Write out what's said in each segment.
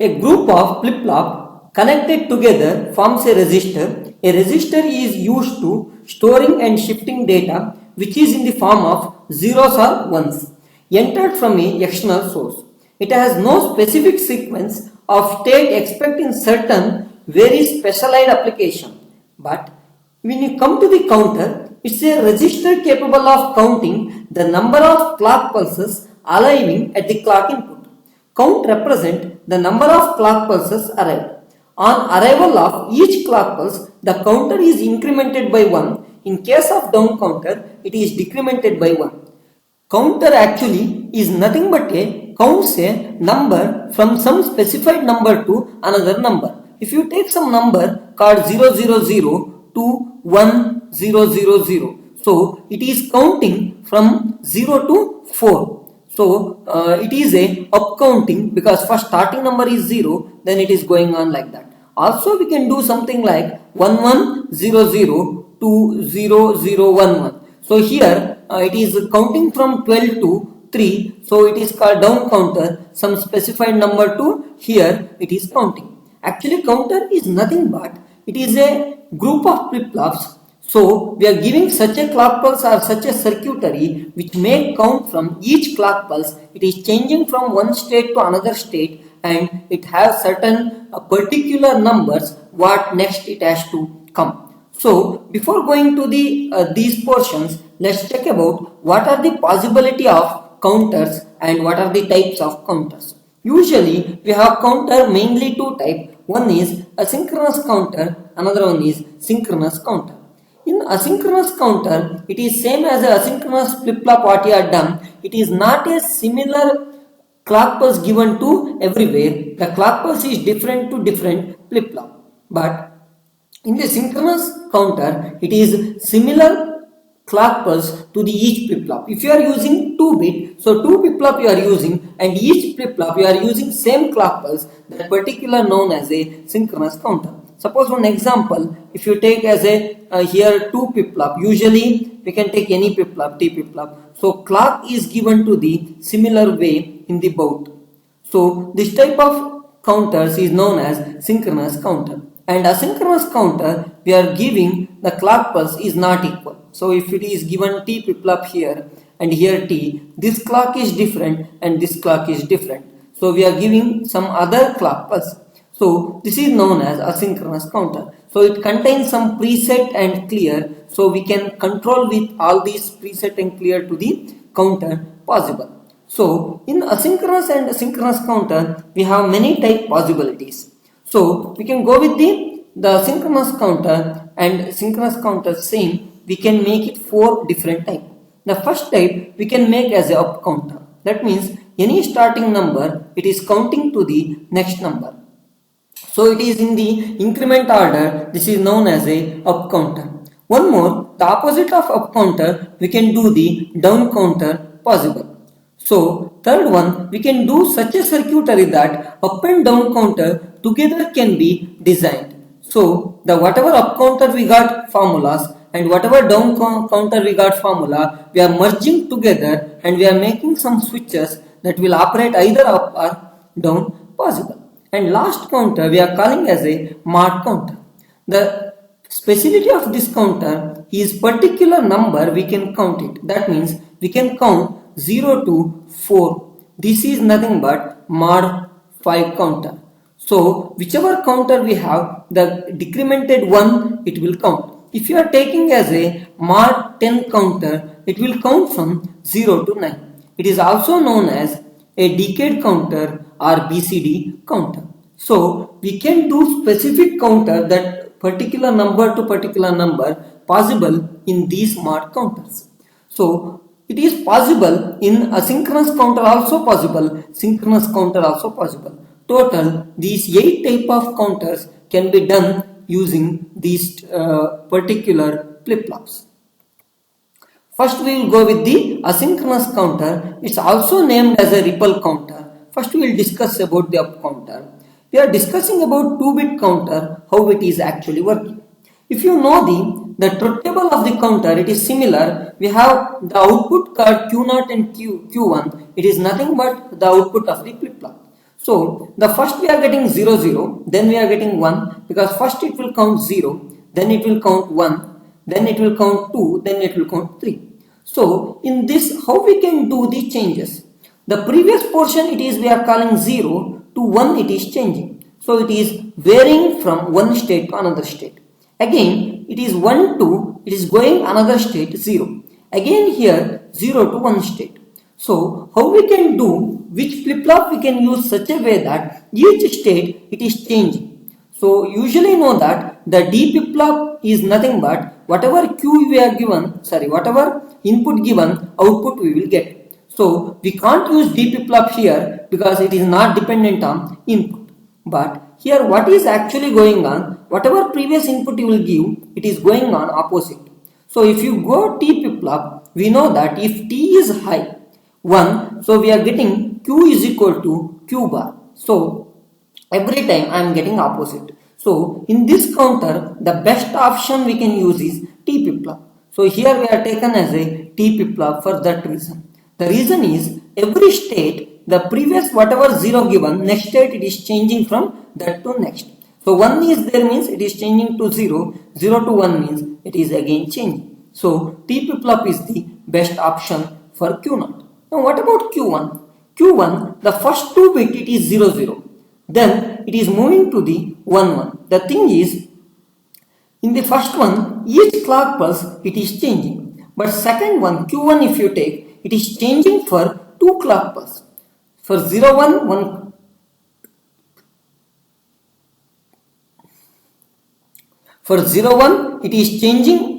A group of flip-flop connected together forms a register. A register is used to storing and shifting data which is in the form of zeros or ones entered from a external source. It has no specific sequence of state except in certain very specialized application. But when you come to the counter, it's a register capable of counting the number of clock pulses arriving at the clock input. Count represent the number of clock pulses arrived. On arrival of each clock pulse, the counter is incremented by 1. In case of down counter, it is decremented by 1. Counter actually is nothing but a counts a number from some specified number to another number. If you take some number called 000 to 1000, so it is counting from 0 to 4. So it is a up counting because first starting number is 0, then it is going on like that. Also we can do something like 1100 to 0011. So here it is counting from 12 to 3. So it is called down counter. Some specified number to here it is counting. Actually counter is nothing but it is a group of flip-flops. So we are giving such a clock pulse or such a circuitry which may count from each clock pulse. It is changing from one state to another state and it has certain particular numbers what next it has to come. So before going to the these portions, let's check about what are the possibility of counters and what are the types of counters. Usually we have counter mainly two types. One is asynchronous counter, another one is synchronous counter. In asynchronous counter, it is same as a asynchronous flip-flop what you have done. It is not a similar clock pulse given to everywhere. The clock pulse is different to different flip-flop. But in the synchronous counter, it is similar clock pulse to the each flip-flop. If you are using 2-bit, so 2 flip-flop you are using and each flip-flop you are using same clock pulse, that particular known as a synchronous counter. Suppose one example, if you take as a here 2 flip-flop, usually we can take any flip-flop, T flip-flop. So clock is given to the similar way in the both. So this type of counters is known as synchronous counter. And asynchronous counter, we are giving the clock pulse is not equal. So if it is given T flip-flop here and here T, this clock is different and this clock is different. So we are giving some other clock pulse. So this is known as asynchronous counter. So it contains some preset and clear. So we can control with all these preset and clear to the counter possible. So in asynchronous and synchronous counter, we have many type possibilities. So we can go with the synchronous counter and synchronous counter same. We can make it 4 different type. The first type we can make as a up counter. That means any starting number, it is counting to the next number. So it is in the increment order. This is known as a up counter. One more, the opposite of up counter, we can do the down counter possible. So third one, we can do such a circuitry that up and down counter together can be designed. So the whatever up counter we got formulas and whatever down counter we got formula, we are merging together and we are making some switches that will operate either up or down possible. And last counter we are calling as a mod counter. The specificity of this counter is particular number we can count it. That means we can count 0 to 4. This is nothing but mod 5 counter. So whichever counter we have, the decremented one it will count. If you are taking as a mod 10 counter, it will count from 0 to 9. It is also known as a decade counter or BCD counter. So we can do specific counter that particular number to particular number possible in these mod counters. So it is possible in asynchronous counter also possible, synchronous counter also possible. Total these 8 type of counters can be done using these particular flip-flops. First we will go with the asynchronous counter. It's also named as a ripple counter. First we will discuss about the up counter. We are discussing about 2-bit counter, how it is actually working. If you know the truth table of the counter, it is similar. We have the output called Q0 and Q1. It is nothing but the output of the flip-flop. So the first we are getting 0, 0, then we are getting 1, because first it will count 0, then it will count 1, then it will count 2, then it will count 3. So in this, how we can do the changes? The previous portion, it is we are calling 0 to 1, it is changing. So it is varying from one state to another state. Again, it is 1 to, it is going another state 0. Again here 0 to 1 state. So how we can do, which flip-flop we can use such a way that each state it is changing. So usually know that the D flip-flop is nothing but whatever Q we are given, whatever input given, output we will get. So we can't use D flip-flop here because it is not dependent on input. But here what is actually going on, whatever previous input you will give, it is going on opposite. So if you go T flip-flop, we know that if T is high, 1, so we are getting Q is equal to Q bar. So every time I am getting opposite. So in this counter, the best option we can use is T flip-flop. So here we are taken as a T flip-flop for that reason. The reason is every state, the previous whatever 0 given, next state it is changing from that to next. So 1 is there means it is changing to 0, 0 to 1 means it is again changing. So T flip-flop is the best option for Q0. Now what about Q1? Q1, the first 2 bit it is 0, 0. Then it is moving to the 1, 1. The thing is, in the first one, each clock pulse it is changing. But second one, Q1 if you take, it is changing for 2 clock pulse. For 0, 1, 1. For 0, 1, it is changing.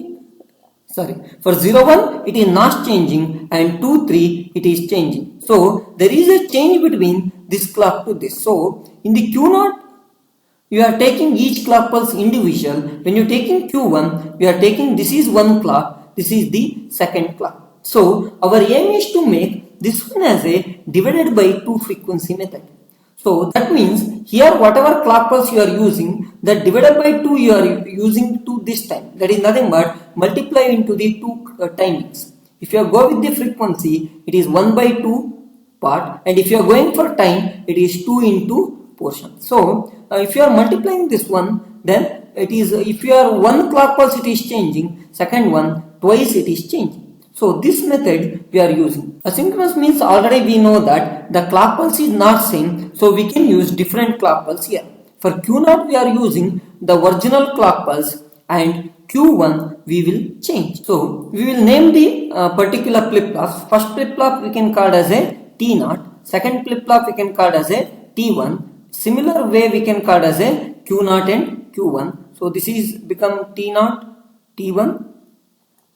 For 0, 1, it is not changing, and 2, 3, it is changing. So there is a change between this clock to this. So in the Q0, you are taking each clock pulse individual. When you are taking Q1, you are taking this is one clock, this is the second clock. So our aim is to make this one as a divided by 2 frequency method. So that means here whatever clock pulse you are using, that divided by 2 you are using to this time. That is nothing but multiply into the 2 timings. If you go with the frequency, it is 1 by 2 part, and if you are going for time, it is 2 into portion. So if you are multiplying this one, then it is, if you are one clock pulse it is changing, second one twice it is changing. So this method we are using. Asynchronous means already we know that the clock pulse is not same, so we can use different clock pulse here. For Q0 we are using the original clock pulse, and Q1 we will change. So we will name the particular flip-flop. First flip-flop we can call as a T0, second flip-flop we can call as a T1. Similar way we can call as a Q0 and Q1. So this is become T0, T1,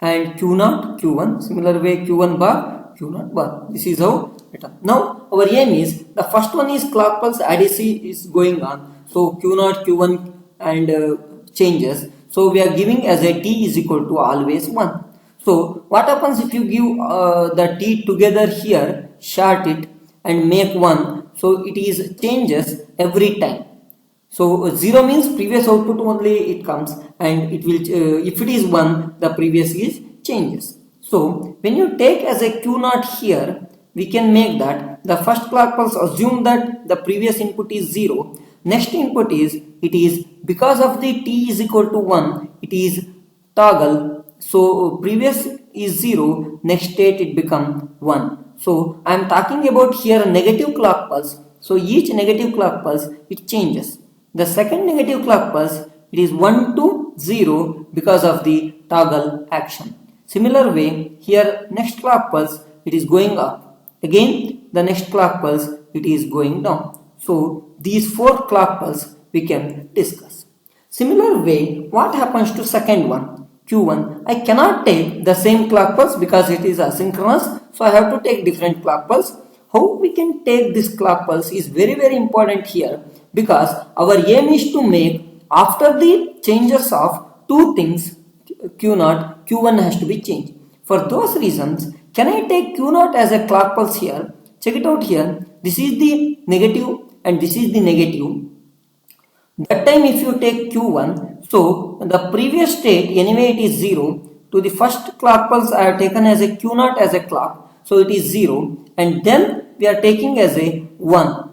and Q0, Q1. Similar way Q1 bar, Q0 bar. This is how it is. Now our aim is, the first one is clock pulse ADC is going on. So Q0, Q1 and changes. So we are giving as a T is equal to always 1. So what happens if you give the T together here, short it and make 1. So it is changes every time. So 0 means previous output only it comes, and it will if it is 1, the previous is changes. So when you take as a Q0 here, we can make that the first clock pulse, assume that the previous input is 0. Next input is, it is because of the T is equal to 1, it is toggle. So previous is 0, next state it become 1. So I am talking about here negative clock pulse. So each negative clock pulse it changes. The second negative clock pulse, it is 1 to 0 because of the toggle action. Similar way here, next clock pulse it is going up. Again the next clock pulse it is going down. So these 4 clock pulse we can discuss. Similar way, what happens to second one, Q1? I cannot take the same clock pulse because it is asynchronous. So I have to take different clock pulse. How we can take this clock pulse is very important here, because our aim is to make, after the changes of 2 things, Q0, Q1 has to be changed. For those reasons, can I take Q0 as a clock pulse here? Check it out here. This is the negative and this is the negative. That time if you take Q1, so the previous state anyway it is 0. To the first clock pulse I have taken as a Q0 as a clock. So it is 0, and then we are taking as a 1.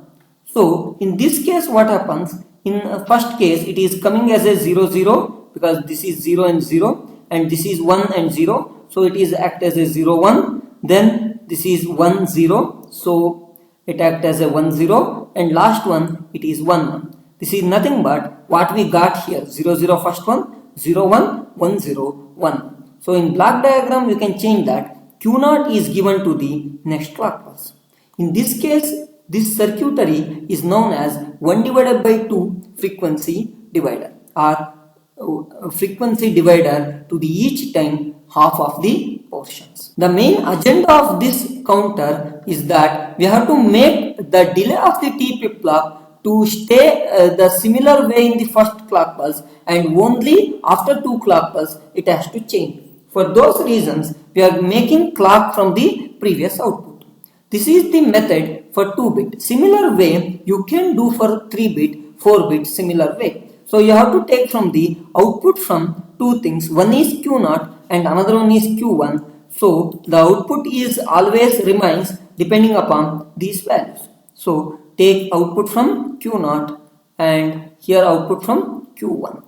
So in this case what happens, in first case it is coming as a 0 0 because this is 0 and 0 and this is 1 and 0, so it is act as a 0 1. Then this is 1 0, so it act as a 1 0, and last one it is 1 1. This is nothing but what we got here, 0 0 first one, 0 1 1 0 1. So in block diagram we can change that Q0 is given to the next clock pulse. In this case this circuitry is known as 1 divided by 2 frequency divider, or frequency divider to the each time half of the portions. The main agenda of this counter is that we have to make the delay of the T flip-flop to stay the similar way in the first clock pulse, and only after 2 clock pulse it has to change. For those reasons we are making clock from the previous output. This is the method for 2-bit. Similar way you can do for 3-bit, 4-bit, similar way. So you have to take from the output from two things. One is Q0 and another one is Q1. So the output is always remains depending upon these values. So take output from Q0 and here output from Q1.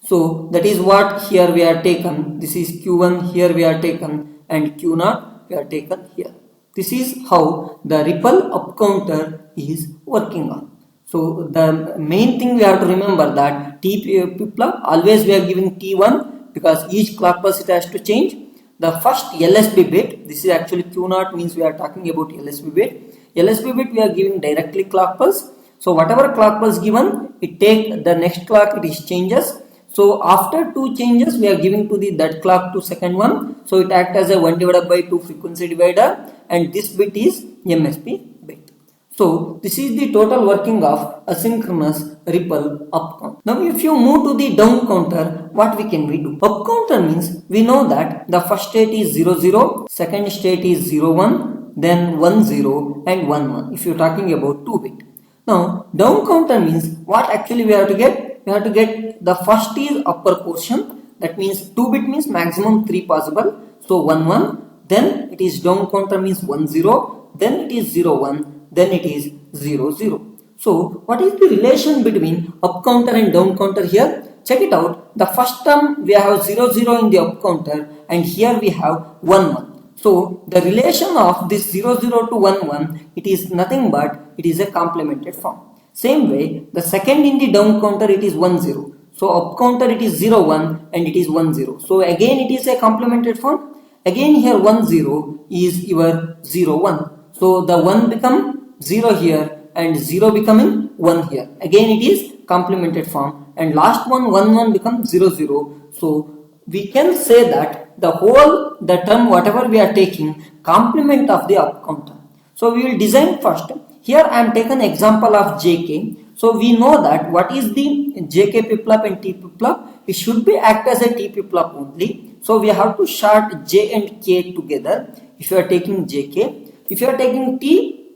So that is what here we are taken. This is Q1, here we are taken, and Q0 we are taken here. This is how the ripple up counter is working on. So the main thing we have to remember that T flip-flop always we are giving T1 because each clock pulse it has to change. The first LSB bit, this is actually Q0 means we are talking about LSB bit. LSB bit we are giving directly clock pulse. So whatever clock pulse given, it take the next clock it is changes. So after 2 changes we are giving to the that clock to second one. So it acts as a 1 divided by 2 frequency divider, and this bit is MSB bit. So this is the total working of asynchronous ripple up counter. Now if you move to the down counter, what we do? Up counter means we know that the first state is 0 0, second state is 0 1, then 1 0 and 1 1 if you are talking about 2-bit. Now down counter means what actually we have to get? We have to get the first is upper portion, that means 2-bit means maximum 3 possible, so 1 1, then it is down counter means 1 0, then it is 0 1, then it is 0 0. So what is the relation between up counter and down counter here? Check it out. The first term we have 0 0 in the up counter and here we have 1 1. So the relation of this 0 0 to 1 1, it is nothing but it is a complemented form. Same way, the second in the down counter it is 1 0. So up counter it is 0 1 and it is 1 0. So again it is a complemented form. Again here 1 0 is your 0 1. So the 1 become 0 here and 0 becoming 1 here. Again it is complemented form, and last one 1 1 becomes 0 0. So we can say that the term whatever we are taking complement of the up counter. So we will design first. Here I am taken example of JK. So we know that what is the JK flip-flop and T flip-flop. It should be act as a T flip-flop only. So we have to short J and K together. If you are taking JK, if you are taking T,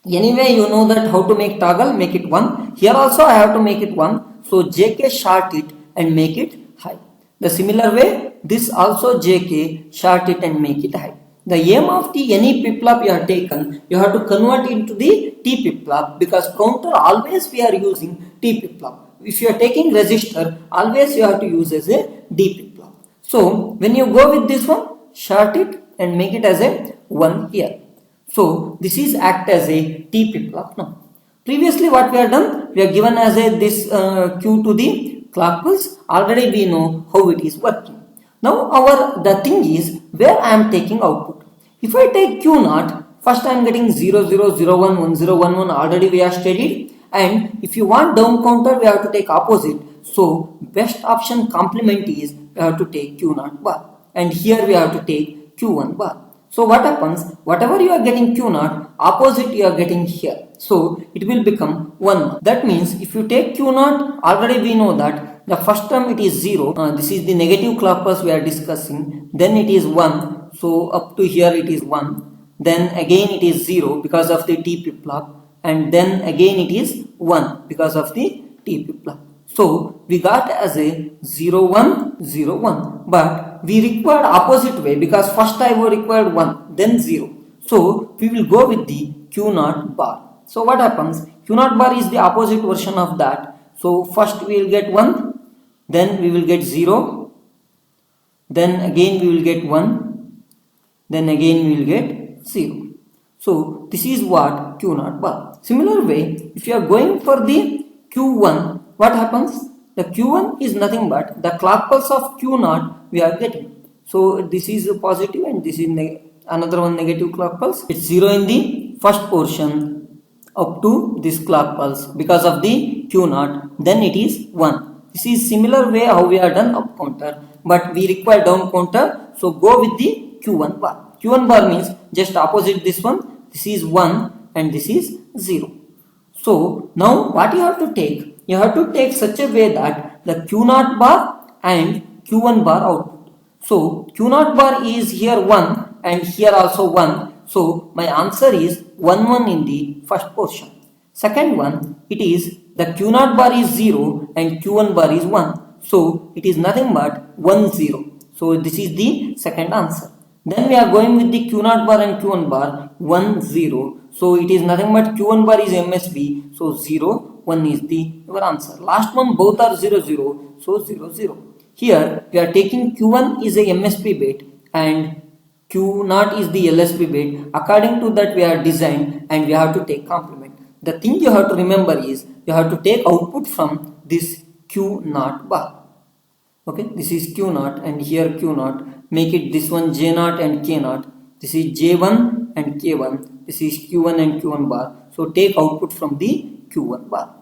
anyway you know that how to make toggle, make it 1. Here also I have to make it 1. So JK short it and make it high. The similar way this also JK short it and make it high. The aim of the any flip-flop you have taken, you have to convert it into the T flip-flop, because counter always we are using T flip-flop. If you are taking resistor, always you have to use as a D flip-flop. So when you go with this one, short it and make it as a 1 here. So this is act as a T flip-flop now. Previously what we have done, we are given as a this Q to the clock pulse. Already we know how it is working. Now the thing is where I am taking output. If I take Q0, first I am getting 0 0 0 1 1 0 1 1, already we have studied, and if you want down counter we have to take opposite. So best option complement is we have to take Q0 bar, and here we have to take Q1 bar. So what happens, whatever you are getting Q0, opposite you are getting here. So it will become 1. That means if you take Q0, already we know that the first term it is 0. This is the negative clock pulse we are discussing. Then it is 1. So up to here it is 1. Then again it is 0 because of the T flip-flop. And then again it is 1 because of the T flip-flop. So we got as a 0 1 0 1. But we required opposite way, because first I required 1 then 0. So we will go with the Q0 bar. So what happens? Q naught bar is the opposite version of that. So first we will get 1, then we will get 0, then again we will get 1, then again we will get 0. So this is what Q naught bar. Similar way, if you are going for the Q1, what happens? The Q1 is nothing but the clock pulse of Q naught we are getting. So this is positive and this is another one negative clock pulse. It's 0 in the first portion up to this clock pulse because of the Q naught. Then it is 1. This is similar way how we are done up counter, but we require down counter. So go with the Q1 bar. Q1 bar means just opposite this one. This is 1 and this is 0. So now what you have to take? You have to take such a way that the Q0 bar and Q1 bar output. So Q0 bar is here 1 and here also 1. So my answer is 1 1 in the first portion. Second one, it is the Q0 bar is 0 and Q1 bar is 1. So it is nothing but 1 0. So this is the second answer. Then we are going with the Q0 bar and Q1 bar 1 0. So it is nothing but Q1 bar is MSB. So 0 1 is the your answer. Last one both are 0 0. So 0 0. Here we are taking Q1 is a MSB bit and Q0 is the LSB bit. According to that we are designed and we have to take complement. The thing you have to remember is you have to take output from this Q0 bar. Okay, this is Q0 and here Q0. Make it this one J0 and K0. This is J1 and K1. This is Q1 and Q1 bar. So take output from the Q1 bar.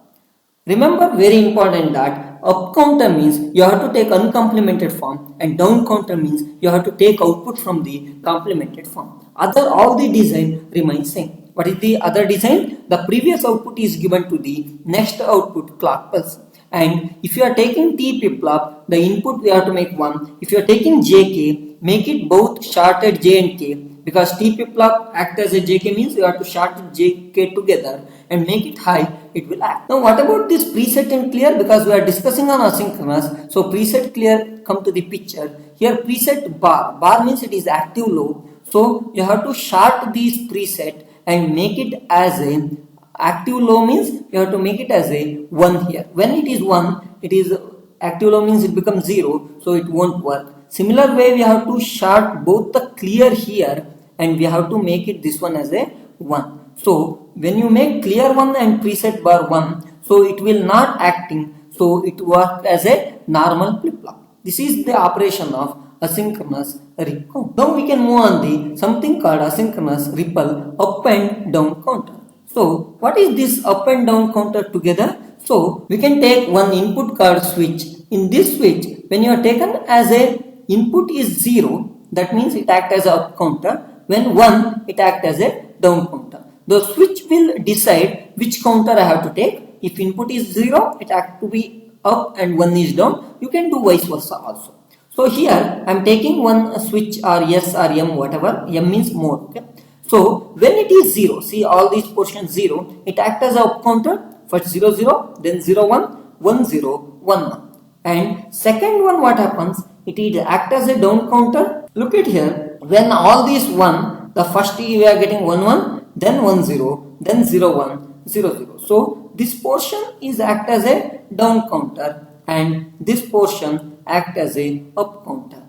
Remember very important that up counter means you have to take uncomplemented form and down counter means you have to take output from the complemented form. All the design remains same. What is the other design? The previous output is given to the next output clock pulse. And if you are taking T flip-flop, the input we have to make 1. If you are taking JK, make it both shorted J and K because T flip-flop act as a JK means you have to short JK together and make it high, it will act. Now what about this preset and clear? Because we are discussing on asynchronous, so preset clear come to the picture. Here preset bar means it is active low. So you have to short these preset and make it as a active low means you have to make it as a 1 here. When it is 1, it is active low means it becomes 0, so it won't work. Similar way we have to short both the clear here and we have to make it this one as a 1. So when you make clear 1 and preset bar 1, so it will not acting, so it work as a normal flip-flop. This is the operation of asynchronous ripple. Now we can move on the something called asynchronous ripple up and down counter. So what is this up and down counter together? So we can take one input called switch. In this switch, when you are taken as a input is 0, that means it act as a up counter. When 1, it act as a down counter. The switch will decide which counter I have to take. If input is 0, it act to be up and 1 is down. You can do vice versa also. So here I am taking one switch or S or M, whatever. M means mode. Okay. So when it is 0, see all these portions 0, it acts as a up counter. First 0 0, then 0 1, 1 0, 1 1. And second one what happens? It will act as a down counter. Look at here. When all these 1, the first we are getting 1 1, then 1 0, then 0 1, 0 0. So this portion is act as a down counter and this portion act as a up counter.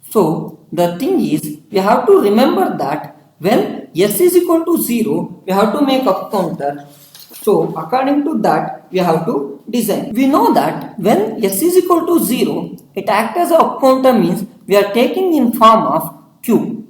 So the thing is we have to remember that when S is equal to 0, we have to make up counter. So according to that, we have to design. We know that when S is equal to 0, it acts as a up counter means we are taking in form of Q,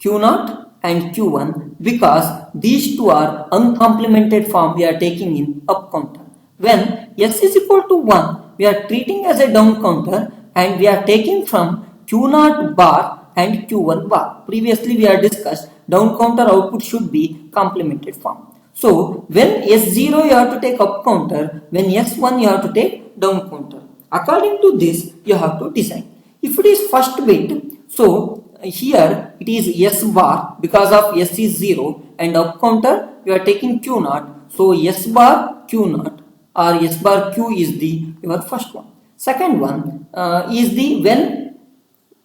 Q0 and Q1 because these two are uncomplemented form we are taking in up counter. When S is equal to 1, we are treating as a down counter and we are taking from Q0 bar and Q1 bar. Previously we have discussed down counter output should be complemented form. So when S0 you have to take up counter, when S1 you have to take down counter. According to this you have to design. If it is first bit, so here it is S bar because of S is 0 and up counter you are taking Q0. So S bar Q0 or S bar Q is the your first one. Second one is the when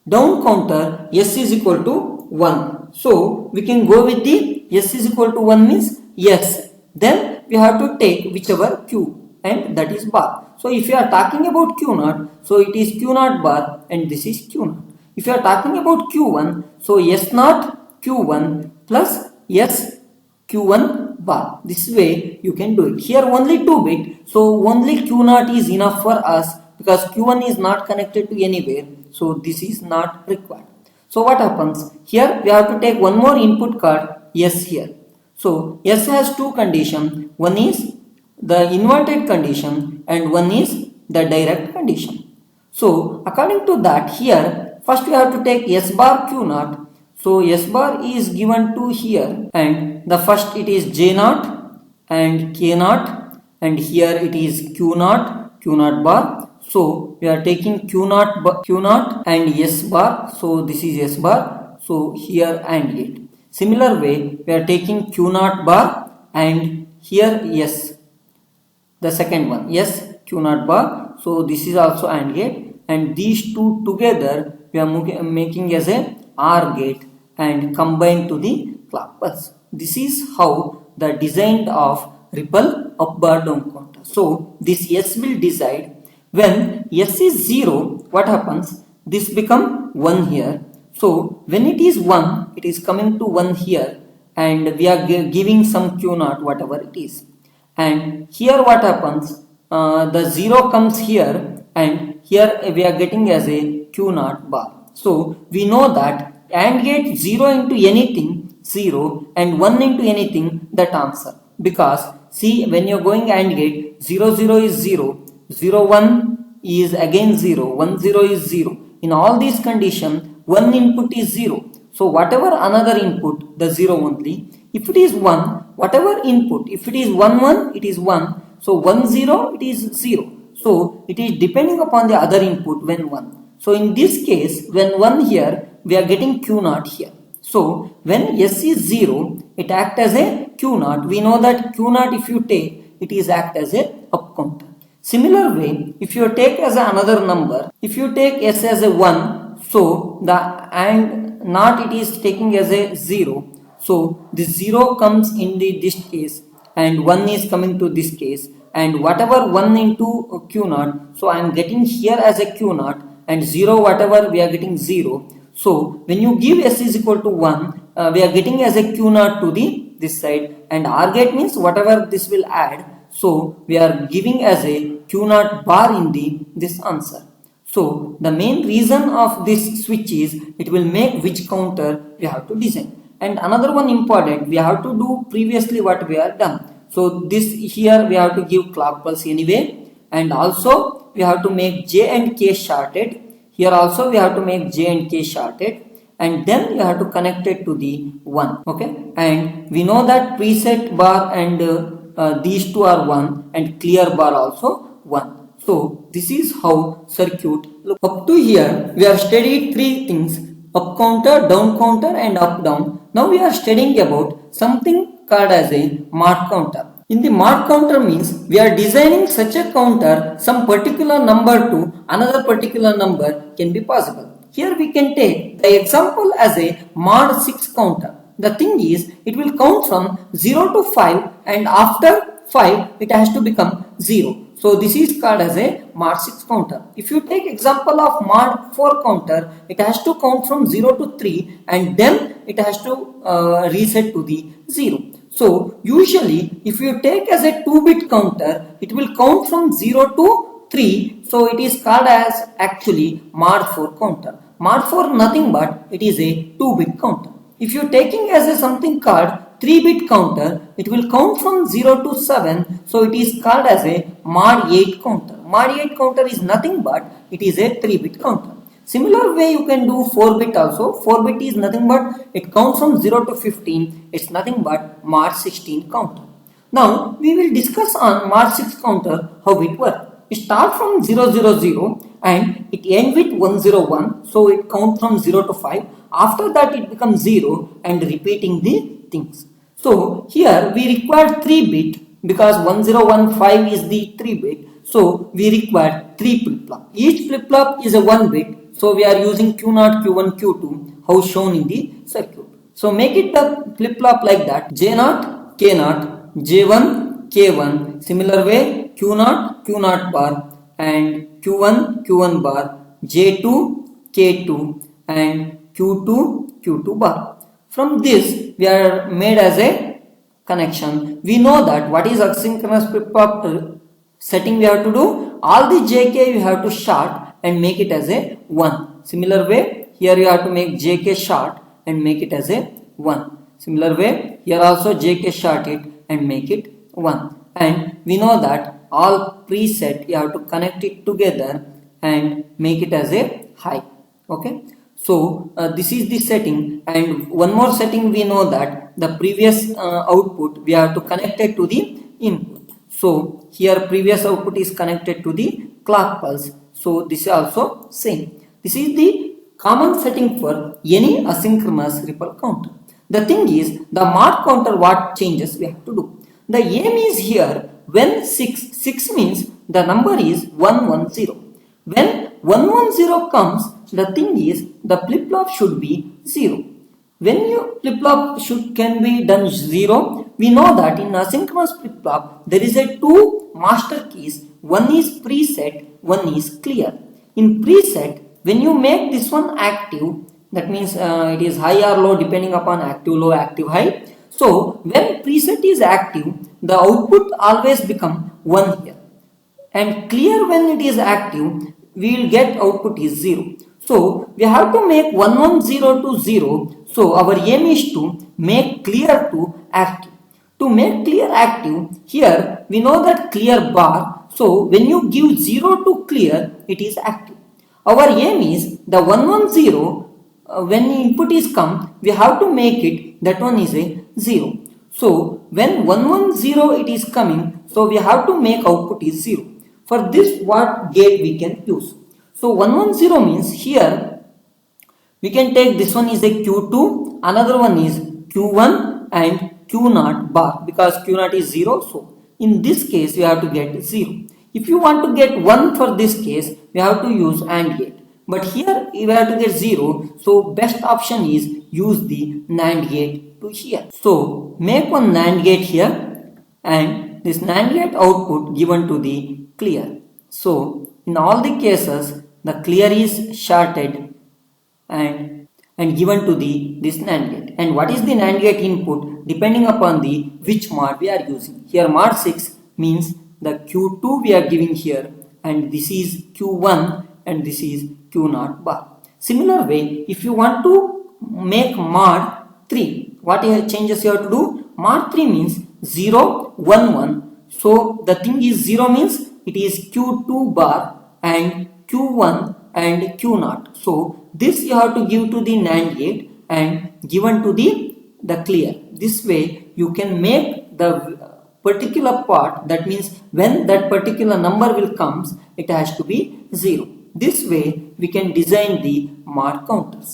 down counter S is equal to 1. So we can go with the S is equal to 1 means yes, then we have to take whichever Q, and that is bar. So if you are talking about Q0, so it is Q0 bar and this is Q0. If you are talking about Q1, so S0 Q1 plus S Q1 bar. This way you can do it. Here only 2 bit, so only Q0 is enough for us because Q1 is not connected to anywhere, so this is not required. So what happens? Here we have to take one more input called S here. So S has two conditions. One is the inverted condition and one is the direct condition. So according to that, here first we have to take S bar Q0. So S bar is given to here, and the first it is J0 and K0, and here it is Q0 bar. So we are taking Q0 and S bar. So this is S bar. So here AND gate. Similar way we are taking Q0 bar and here S. The second one, yes, Q0 bar. So this is also AND gate, and these two together we are making as a OR gate and combine to the clock pulse. This is how the design of ripple up bar down counter. So this S will decide when S is 0, what happens? This become 1 here. So when it is 1, it is coming to 1 here, and we are giving some Q0 whatever it is. And here what happens? The 0 comes here, and here we are getting as a Q0 bar. So we know that AND gate 0 into anything 0 and 1 into anything that answer, because see, when you are going AND gate 0 0 is 0, 0 1 is again 0, 1 0 is 0. In all these conditions, one input is 0. So whatever another input, the 0 only. If it is 1, whatever input, if it is 1 1, it is 1. So 1 0, it is 0. So it is depending upon the other input when 1. So in this case, when 1 here, we are getting Q0 here. So when S is 0, it acts as a Q0. We know that Q0 if you take, it is act as a up counter. Similar way, if you take as another number, if you take S as a 1, so the AND not it is taking as a 0. So the 0 comes in this case and 1 is coming to this case, and whatever 1 into Q0, so I am getting here as a Q0, and 0 whatever we are getting 0. So when you give S is equal to 1, we are getting as a Q0 to the this side, and OR gate means whatever this will add. So we are giving as a Q0 bar in this answer. So the main reason of this switch is it will make which counter we have to design. And another one important, we have to do previously what we have done. So this here we have to give clock pulse anyway, and also we have to make J and K shorted. Here also we have to make J and K shorted, and then you have to connect it to the 1. Okay, and we know that preset bar and these two are 1, and clear bar also 1. So this is how circuit look. Up to here we have studied 3 things: up counter, down counter and up down. Now we are studying about something called as a mod counter. In the mod counter means we are designing such a counter, some particular number to another particular number can be possible. Here we can take the example as a mod 6 counter. The thing is, it will count from 0 to 5, and after 5 it has to become 0. So this is called as a mod 6 counter. If you take example of mod 4 counter, it has to count from 0 to 3, and then it has to reset to the 0. So usually if you take as a 2-bit counter, it will count from 0 to 3. So it is called as actually mod 4 counter. Mod 4 nothing but it is a 2-bit counter. If you are taking as a something called 3-bit counter, it will count from 0 to 7. So it is called as a mod 8 counter. Mod 8 counter is nothing but it is a 3-bit counter. Similar way you can do 4-bit also. 4-bit is nothing but it counts from 0 to 15. It's nothing but mod 16 counter. Now we will discuss on mod 6 counter how it works. It starts from 000 and it ends with 101. So it counts from 0 to 5. After that it becomes 0 and repeating the things. So here we require 3-bit because 1015 is the 3-bit. So we require 3 flip-flop. Each flip-flop is a 1-bit. So we are using Q0, Q1, Q2, how shown in the circuit. So make it the flip-flop like that. J0, K0, J1, K1. Similar way Q0, Q0 bar and Q1, Q1 bar, J2, K2 and Q2, Q2 bar. From this we are made as a connection. We know that what is asynchronous flip-flop setting we have to do. All the JK you have to short and make it as a 1. Similar way here you have to make JK short and make it as a 1. Similar way here also JK short it and make it 1. And we know that all preset you have to connect it together and make it as a high. Okay. So this is the setting, and one more setting we know that the previous output we have to connect it to the input. So here previous output is connected to the clock pulse. So this is also same. This is the common setting for any asynchronous ripple counter. The thing is the mod counter what changes we have to do. The aim is here when 6 means the number is 110. When 110 comes, the thing is the flip-flop should be 0. When your flip-flop can be done 0, we know that in asynchronous flip-flop there is a 2 master keys. One is preset, one is clear. In preset, when you make this one active, that means it is high or low depending upon active low, active high. So when preset is active, the output always become 1 here. And clear when it is active, we will get output is 0. So we have to make 110 to 0. So our aim is to make clear to active. To make clear active, here we know that clear bar. So when you give 0 to clear, it is active. Our aim is the 110, when input is come, we have to make it, that one is a 0. So when 110 it is coming, so we have to make output is 0. For this what gate we can use. So 110 means here we can take this one is a Q2, another one is Q1 and Q0 bar, because Q0 is 0. So in this case we have to get 0. If you want to get 1 for this case, we have to use AND gate. But here we have to get 0. So best option is use the NAND gate to here. So make one NAND gate here and this NAND gate output given to the clear. So in all the cases the clear is shorted and given to the this NAND gate. And what is the NAND gate input depending upon the which mod we are using. Here mod 6 means the Q2 we are giving here, and this is Q1 and this is Q0 bar. Similar way, if you want to make mod 3, what changes you have to do? Mod 3 means 0, 1, 1. So the thing is 0 means it is Q2 bar and Q1 and Q0. So this you have to give to the NAND gate and given to the clear. This way you can make the particular part, that means when that particular number will comes, it has to be 0. This way we can design the mod counters.